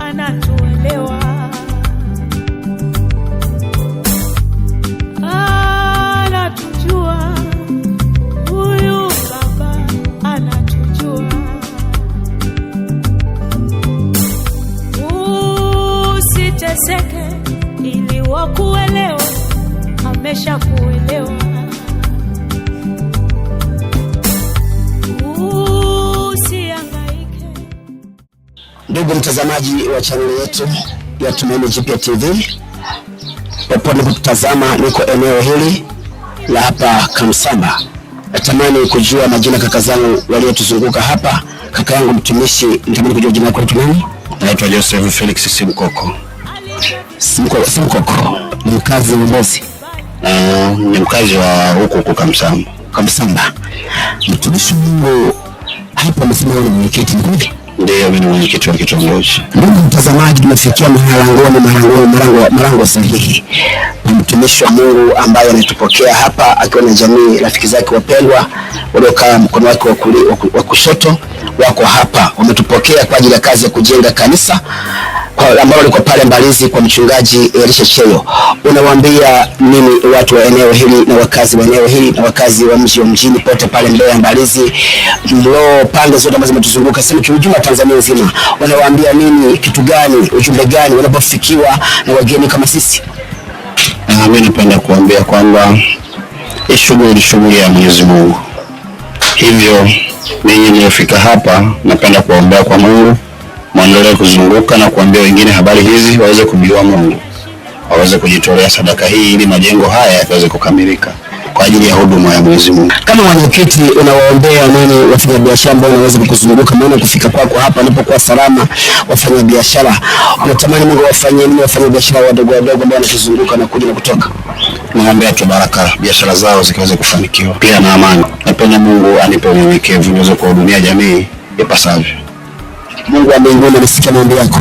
anatuelewa. Anatujua, huyu Baba anatujua. Usiteseke ili wakuelewe, amesha kuelewa. Usihangaike. Ndugu mtazamaji wa chaneli yetu ya Tumaini Jipya TV, popote unapotazama, niko eneo hili la hapa Kamsamba. Natamani kujua majina kaka zangu waliotuzunguka hapa. Kaka yangu mtumishi, natamani kujua jina lako ni nani? Naitwa Joseph Felix Simkoko. Simkoko ni mkazi wa Mbozi? Ni mkazi wa huko Kamsamba. Mtumishi Mungu, hapa msema wewe ni mwenyekiti mkuu? Ndio, mimi ni mwenyekiti wa kitongoji. Ndugu mtazamaji, tumefikia malango sahihi. Mtumishi wa Mungu ambaye anatupokea hapa akiwa na jamii, rafiki zake wapendwa waliokaa mkono wake wa kushoto wako hapa, wametupokea kwa ajili ya kazi ya kujenga kanisa ambao walikuwa pale Mbalizi kwa mchungaji Elisha Cheyo. Unawaambia nini watu wa eneo hili na wakazi wa eneo hili na wakazi wa mjini pote pale Mbeya, Mbalizi, Mlo, pande zote ambazo zimetuzunguka, sema kiujumla Tanzania nzima, unawaambia nini, kitu gani, ujumbe gani wanapofikiwa na wageni kama sisi? Mimi napenda kuambia kwamba hii shughuli ya Mwenyezi Mungu. Hivyo ninyi mliofika hapa, napenda kuombea kwa Mungu muendelee kuzunguka na kuambia wengine habari hizi, waweze kumjua Mungu, waweze kujitolea sadaka hii ili majengo haya yaweze kukamilika kwa ajili ya huduma ya Mwenyezi Mungu. Kama mwenyekiti, unawaombea nini wafanyabiashara ambao wanaweza kukuzunguka, maana kufika kwako hapa unapokuwa salama? Wafanyabiashara unatamani Mungu wafanye nini wafanyabiashara wadogo ambao wanatuzunguka na kuja na kutoka? Naomba tu baraka, biashara zao zikaweze kufanikiwa, pia na amani. Napenda Mungu anipe unyenyekevu niweze kuhudumia jamii ipasavyo. Mungu wa mbinguni amesikia maombi yako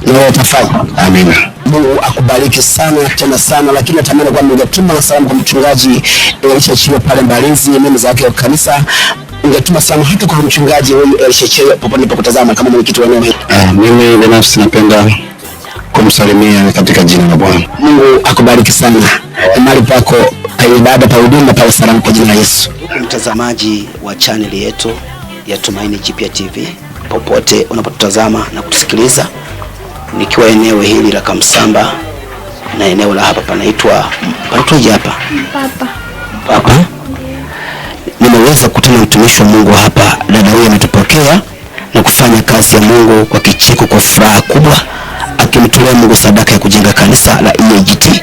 na wewe utafanya. Amina. Mungu akubariki sana tena sana, lakini natamani kwa ningetuma salamu kwa mchungaji Elisha Cheyo pale Mbalizi, mimi zake wa kanisa. Ningetuma salamu hata kwa mchungaji Elisha Cheyo popote unapotazama kama mwenyekiti wa eneo hili. Mimi binafsi napenda kumsalimia katika jina la Bwana. Mungu akubariki sana. Mahali pako pa ibada, pa huduma, pa salamu kwa jina la Yesu. Mtazamaji wa channel yetu ya Tumaini Jipya TV, popote unapotazama na kutusikiliza, nikiwa eneo hili la Kamsamba na eneo la hapa panaitwaje hapa? Papa. Nimeweza kukutana na mtumishi wa Mungu hapa. Dada huyu ametupokea na kufanya kazi ya Mungu kwa kicheko, kwa furaha kubwa, akimtolea Mungu sadaka ya kujenga kanisa la EAGT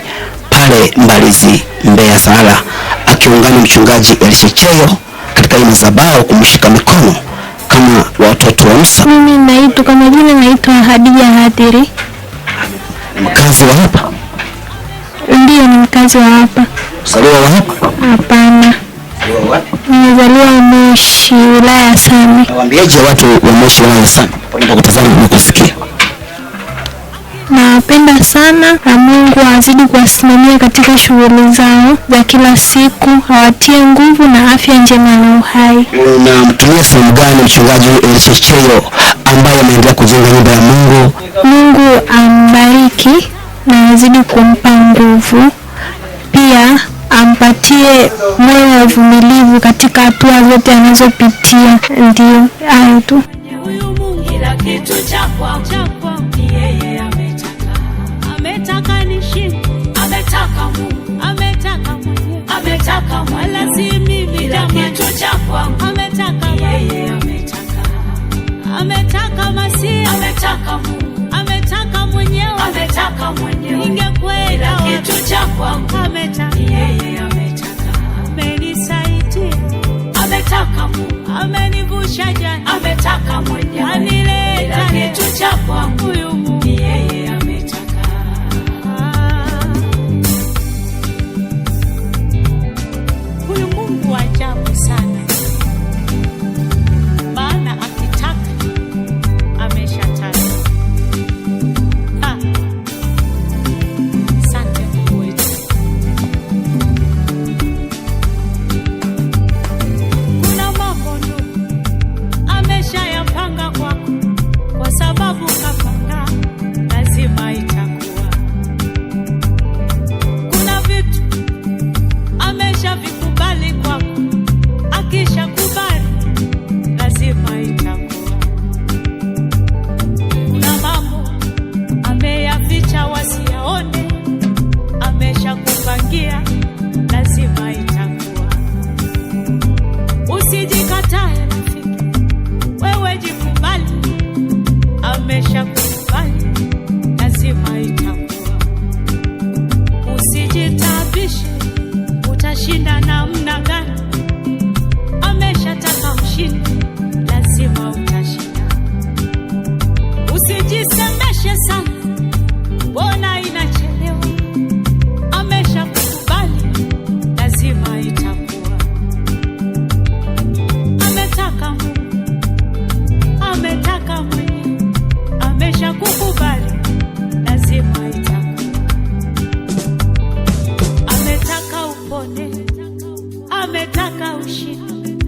pale Mbalizi, Mbeya Sala, akiungana mchungaji Elisha Cheyo katika madhabahu kumshika mikono kama watoto wa Musa. Mimi naitwa kwa majina naitwa Hadija Hadiri. Mkazi wa hapa? Ndio, ni mkazi wa hapa. Mzaliwa wa hapa? Hapana. Nimezaliwa Moshi, wilaya ya Same. Nawaambiaje watu wa Moshi, wilaya ya Same wanapokutazama na kusikia? Napenda sana na Mungu azidi kuwasimamia katika shughuli zao za kila siku, awatie nguvu na afya njema na uhai. Unamtumia salamu gani mchungaji Elisha Cheyo ambaye anaendelea kujenga nyumba ya Mungu? Mungu ambariki na azidi kumpa nguvu, pia ampatie moyo wa uvumilivu katika hatua zote anazopitia. Ndio hayo tu. Kila kitu cha kwangu yeye ametaka nishinde, ametaka Mungu, ametaka mwenyewe, ametaka wala si mimi. Kila kitu cha kwangu ametaka yeye, ametaka Masihi, ametaka Mungu, ametaka mwenyewe, ametaka mwenyewe. Ingekwenda kitu cha kwangu ametaka yeye, amenisaidia, ametaka Mungu, amenivusha jana, ametaka mwenyewe, anileta kitu cha kwangu yeye ametaka. Huyu Mungu ajabu sana, maana akitaka ameshataka. Asante Mungu wetu. Kuna mambo ndugu ameshayapanga kwa usiharakishe sana, mbona inachelewa? Ameshakukubali, lazima itakuwa. Ametaka Mungu, ametaka mwenyewe, ameshakukubali, lazima itakuwa. Ametaka upone, ametaka ushinde,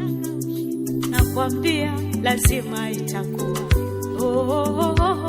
nakwambia lazima itakuwa. Oh, oh, oh, oh.